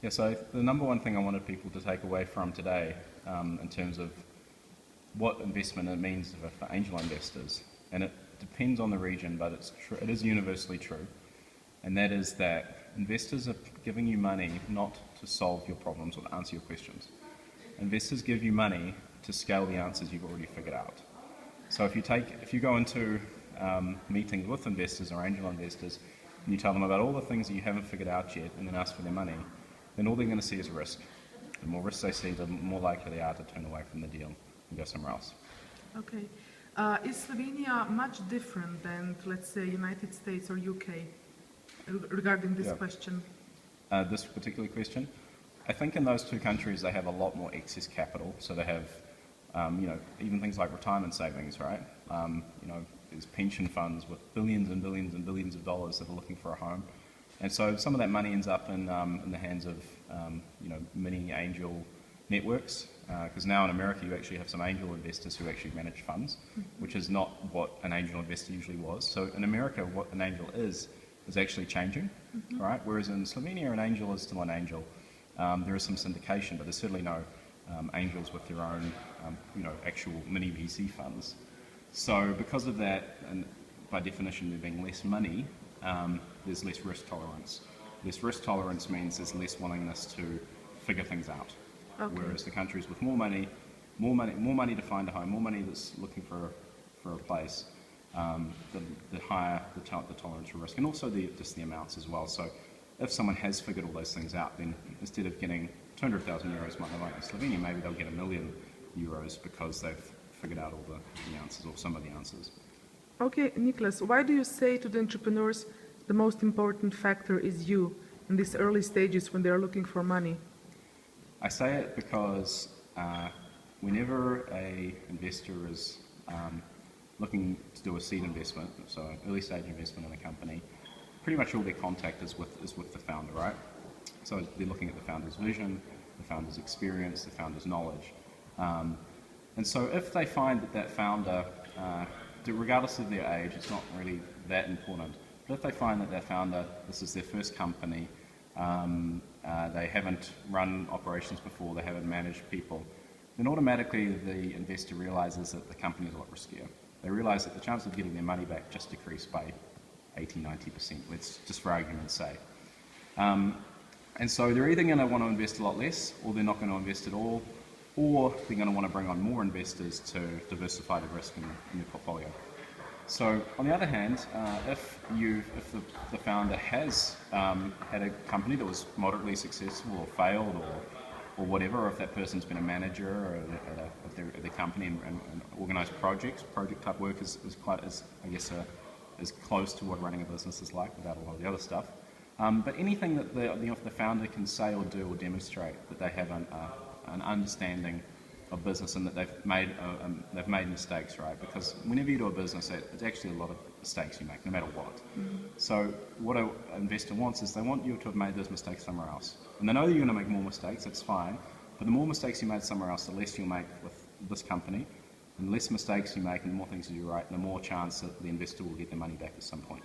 Yeah, so the number one thing I wanted people to take away from today in terms of what investment it means for angel investors, and it depends on the region, but it is universally true, and that is that investors are giving you money not to solve your problems or to answer your questions. Investors give you money to scale the answers you've already figured out. So if you go into meetings with investors or angel investors and you tell them about all the things that you haven't figured out yet and then ask for their money, then all they're going to see is risk. The more risk they see, the more likely they are to turn away from the deal and go somewhere else. Okay. Is Slovenia much different than, let's say, United States or UK regarding this question? This particular question? I think in those two countries they have a lot more excess capital, so they have even things like retirement savings, right? There's pension funds with billions and billions and billions of dollars that are looking for a home. And so some of that money ends up in the hands of mini angel networks, because now in America you actually have some angel investors who actually manage funds, which is not what an angel investor usually was. So in America what an angel is actually changing, right? Whereas in Slovenia an angel is still an angel. There is some syndication, but there's certainly no angels with their own actual mini VC funds. So because of that, and by definition there being less money, there's less risk tolerance. Less risk tolerance means there's less willingness to figure things out. Okay. Whereas the countries with more money to find a home, more money that's looking for a place, the higher the tolerance for risk, and also just the amounts as well. So if someone has figured all those things out, then instead of getting 200,000 euros like in Slovenia, maybe they'll get €1 million because they've figured out all the answers or some of the answers. Okay, Nicholas, why do you say to the entrepreneurs the most important factor is you in these early stages when they're looking for money? I say it because whenever an investor is looking to do a seed investment, so an early stage investment in a company, pretty much all their contact is with the founder, right? So they're looking at the founder's vision, the founder's experience, the founder's knowledge. And so if they find that founder, regardless of their age, it's not really that important, but if they find that founder, this is their first company, they haven't run operations before, they haven't managed people, then automatically the investor realizes that the company is a lot riskier. They realize that the chance of getting their money back just decreased by 80–90%, let's just for argument's sake. And so they're either going to want to invest a lot less, or they're not going to invest at all, or they're going to want to bring on more investors to diversify the risk in their portfolio. So on the other hand, if the founder has had a company that was moderately successful or failed or whatever, or if that person's been a manager at their company and organised project type work is close to what running a business is like without a lot of the other stuff. But anything that the founder can say or do or demonstrate that they have an understanding of business and that they've made mistakes, right? Because whenever you do a business, it's actually a lot of mistakes you make, no matter what. So what an investor wants is they want you to have made those mistakes somewhere else. And they know that you're going to make more mistakes, that's fine, but the more mistakes you made somewhere else, the less you'll make with this company, and the less mistakes you make and the more things you do right, the more chance that the investor will get their money back at some point.